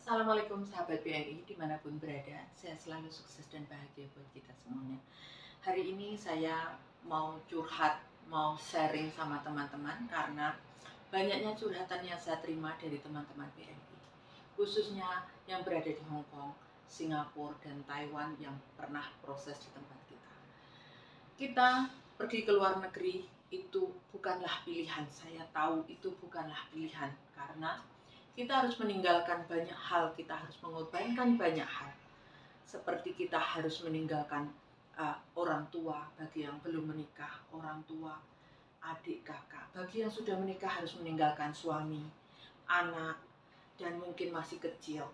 Assalamualaikum sahabat BNI dimanapun berada, saya selalu sukses dan bahagia buat kita semuanya. Hari ini saya mau curhat, mau sharing sama teman-teman karena banyaknya curhatan yang saya terima dari teman-teman BNI, khususnya yang berada di Hong Kong, Singapura, dan Taiwan yang pernah proses di tempat kita. Kita pergi ke luar negeri itu bukanlah pilihan, saya tahu itu bukanlah pilihan karena kita harus meninggalkan banyak hal, kita harus mengorbankan banyak hal. Seperti kita harus meninggalkan orang tua bagi yang belum menikah, orang tua, adik, kakak. Bagi yang sudah menikah harus meninggalkan suami, anak, dan mungkin masih kecil.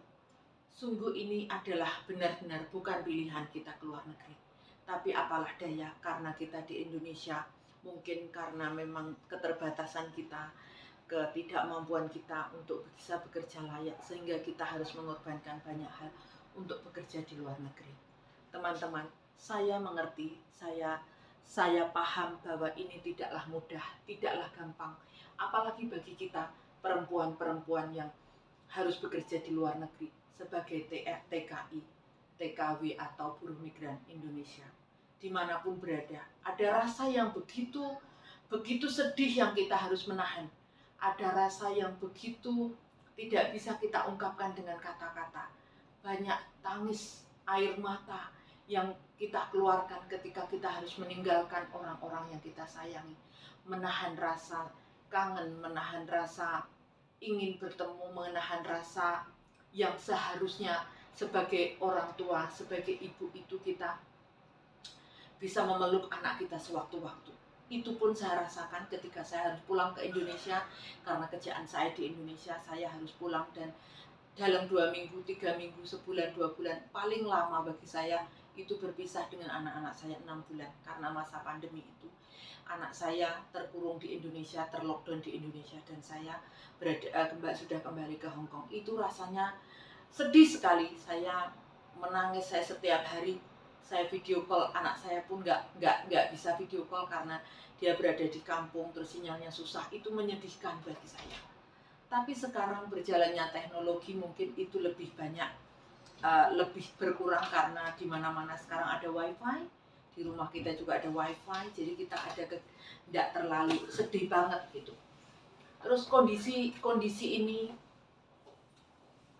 Sungguh ini adalah benar-benar bukan pilihan kita keluar negeri. Tapi apalah daya, karena kita di Indonesia, mungkin karena memang keterbatasan kita, ketidakmampuan kita untuk bisa bekerja layak, sehingga kita harus mengorbankan banyak hal untuk bekerja di luar negeri. Teman-teman, saya mengerti, saya paham bahwa ini tidaklah mudah, tidaklah gampang, apalagi bagi kita perempuan-perempuan yang harus bekerja di luar negeri sebagai TKI, TKW atau buruh migran Indonesia. Dimanapun berada, ada rasa yang begitu sedih yang kita harus menahan. Ada rasa yang begitu tidak bisa kita ungkapkan dengan kata-kata. Banyak tangis, air mata yang kita keluarkan ketika kita harus meninggalkan orang-orang yang kita sayangi. Menahan rasa kangen, menahan rasa ingin bertemu, menahan rasa yang seharusnya sebagai orang tua, sebagai ibu itu kita bisa memeluk anak kita sewaktu-waktu. Itu pun saya rasakan ketika saya harus pulang ke Indonesia, karena kerjaan saya di Indonesia, saya harus pulang dan dalam 2 minggu, 3 minggu, sebulan, 2 bulan, paling lama bagi saya itu berpisah dengan anak-anak saya 6 bulan karena masa pandemi itu. Anak saya terkurung di Indonesia, terlockdown di Indonesia, dan saya sudah kembali ke Hong Kong. Itu rasanya sedih sekali. Saya menangis, saya setiap hari saya video call anak saya pun nggak bisa video call karena dia berada di kampung, terus sinyalnya susah. Itu menyedihkan bagi saya. Tapi sekarang berjalannya teknologi mungkin itu lebih banyak, lebih berkurang karena di mana-mana sekarang ada wifi, di rumah kita juga ada wifi, jadi kita tidak terlalu sedih banget gitu. Terus kondisi ini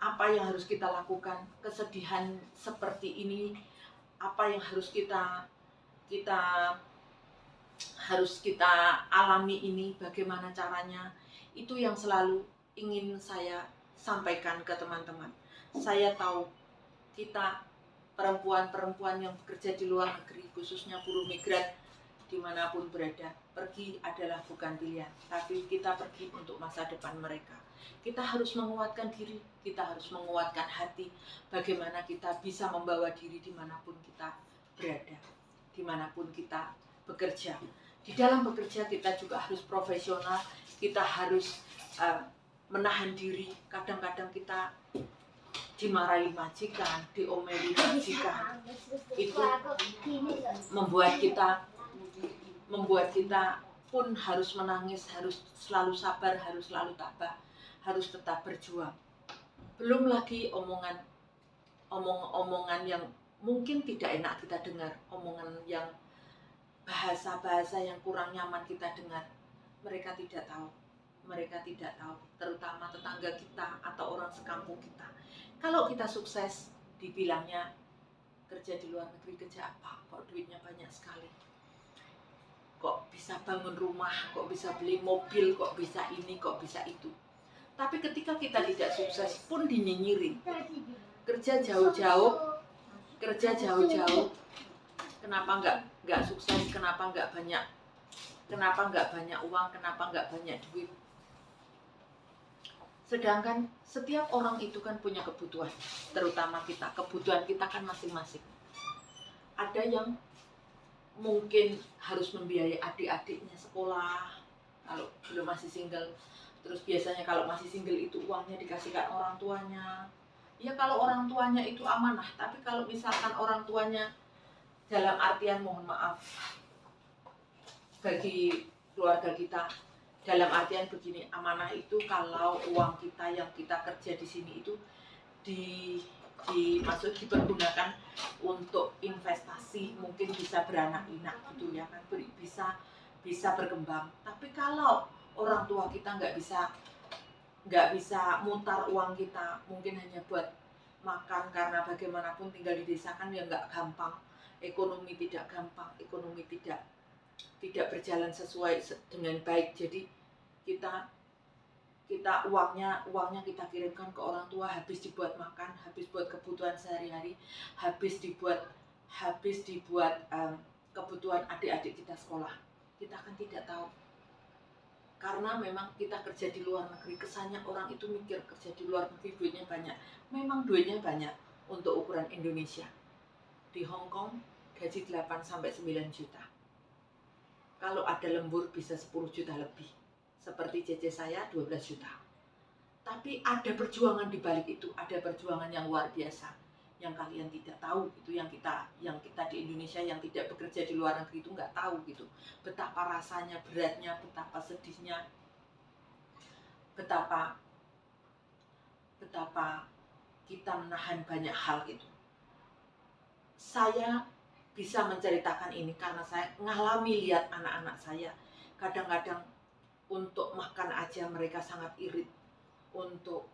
apa yang harus kita lakukan? Kesedihan seperti ini apa yang harus kita alami ini, bagaimana caranya? Itu yang selalu ingin saya sampaikan ke teman-teman. Saya tahu kita perempuan-perempuan yang bekerja di luar negeri, khususnya buruh migran dimanapun berada, pergi adalah bukan pilihan, tapi kita pergi untuk masa depan mereka. Kita harus menguatkan diri, kita harus menguatkan hati, bagaimana kita bisa membawa diri dimanapun kita berada, dimanapun kita bekerja. Di dalam bekerja kita juga harus profesional, kita harus menahan diri. Kadang-kadang kita dimarahi majikan, diomeli majikan, itu membuat kita pun harus menangis, harus selalu sabar, harus selalu tabah, harus tetap berjuang. Belum lagi omongan yang mungkin tidak enak kita dengar, omongan yang bahasa-bahasa yang kurang nyaman kita dengar. Mereka tidak tahu, terutama tetangga kita atau orang sekampung kita. Kalau kita sukses, dibilangnya kerja di luar negeri, kerja apa? Kok duitnya banyak sekali? Kok bisa bangun rumah? Kok bisa beli mobil? Kok bisa ini? Kok bisa itu? Tapi ketika kita tidak sukses pun dinyinyirin. Kerja jauh-jauh, kenapa nggak sukses? Kenapa nggak banyak uang? Kenapa nggak banyak duit? Sedangkan setiap orang itu kan punya kebutuhan, terutama kita. Kebutuhan kita kan masing-masing. Ada yang mungkin harus membiayai adik-adiknya sekolah, kalau belum masih single. Terus biasanya kalau masih single itu uangnya dikasihkan orang tuanya. Ya kalau orang tuanya itu amanah, tapi kalau misalkan orang tuanya dalam artian mohon maaf bagi keluarga kita, dalam artian begini, amanah itu kalau uang kita yang kita kerja di sini itu di dipergunakan untuk investasi, mungkin bisa beranak pinak gitu ya kan, bisa berkembang. Tapi kalau orang tua kita nggak bisa mutar uang kita, mungkin hanya buat makan, karena bagaimanapun tinggal di desa kan ya nggak gampang, ekonomi tidak gampang, ekonomi tidak berjalan sesuai dengan baik. Jadi kita kita uangnya kita kirimkan ke orang tua, habis dibuat makan, habis buat kebutuhan sehari-hari, habis dibuat kebutuhan adik-adik kita sekolah. Kita kan tidak tahu, karena memang kita kerja di luar negeri, kesannya orang itu mikir kerja di luar negeri duitnya banyak. Memang duitnya banyak untuk ukuran Indonesia. Di Hong Kong gaji 8-9 juta, kalau ada lembur bisa 10 juta lebih. Seperti CC saya 12 juta. Tapi ada perjuangan di balik itu, ada perjuangan yang luar biasa yang kalian tidak tahu, itu yang kita di Indonesia yang tidak bekerja di luar negeri itu nggak tahu gitu. Betapa rasanya, beratnya, betapa sedihnya, betapa kita menahan banyak hal itu. Saya bisa menceritakan ini karena saya ngalami, lihat anak-anak saya kadang-kadang untuk makan aja mereka sangat irit, untuk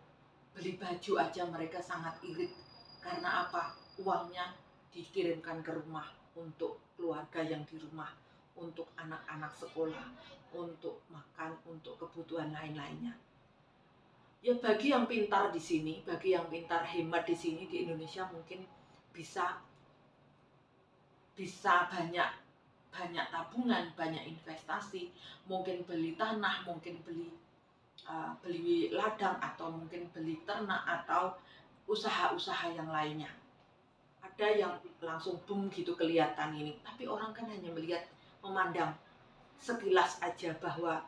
beli baju aja mereka sangat irit. Karena apa? Uangnya dikirimkan ke rumah untuk keluarga yang di rumah, untuk anak-anak sekolah, untuk makan, untuk kebutuhan lain-lainnya. Ya bagi yang pintar di sini, bagi yang pintar hemat di sini di Indonesia mungkin bisa banyak tabungan, banyak investasi, mungkin beli tanah, mungkin beli ladang, atau mungkin beli ternak, atau usaha-usaha yang lainnya. Ada yang langsung boom gitu kelihatan ini, tapi orang kan hanya melihat, memandang sekilas aja, bahwa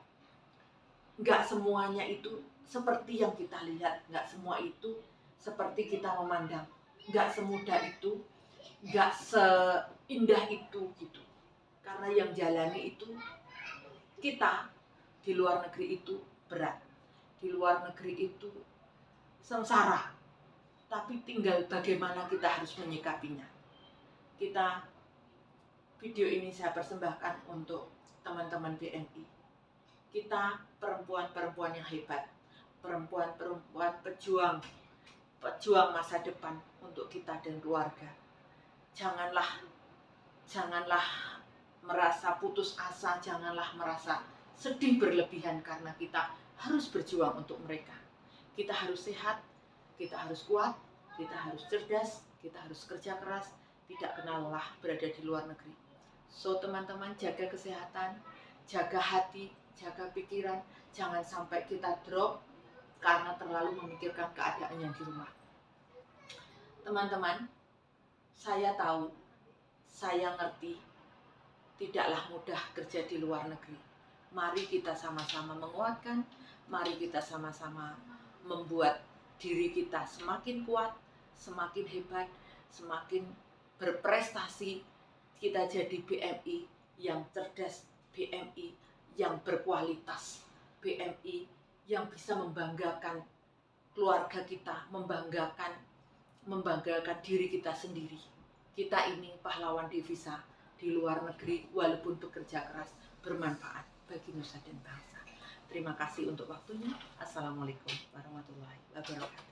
nggak semuanya itu seperti yang kita lihat, nggak semua itu seperti kita memandang, nggak semudah itu, nggak seindah itu gitu. Karena yang jalani itu kita di luar negeri itu berat, di luar negeri itu sengsara, tapi tinggal bagaimana kita harus menyikapinya. Video ini saya persembahkan untuk teman-teman BNI. Kita perempuan-perempuan yang hebat, perempuan-perempuan pejuang masa depan untuk kita dan keluarga. Janganlah merasa putus asa, janganlah merasa sedih berlebihan, karena kita harus berjuang untuk mereka. Kita harus sehat, kita harus kuat, kita harus cerdas, kita harus kerja keras, tidak kenal lelah berada di luar negeri. So teman-teman, jaga kesehatan, jaga hati, jaga pikiran, jangan sampai kita drop karena terlalu memikirkan keadaan yang di rumah. Teman-teman, saya tahu, saya ngerti, tidaklah mudah kerja di luar negeri. Mari kita sama-sama menguatkan, mari kita sama-sama membuat diri kita semakin kuat, semakin hebat, semakin berprestasi. Kita jadi BMI yang cerdas, BMI yang berkualitas, BMI yang bisa membanggakan keluarga kita, membanggakan diri kita sendiri. Kita ini pahlawan devisa di luar negeri, walaupun bekerja keras, bermanfaat bagi nusa dan bangsa. Terima kasih untuk waktunya. Assalamualaikum warahmatullahi wabarakatuh.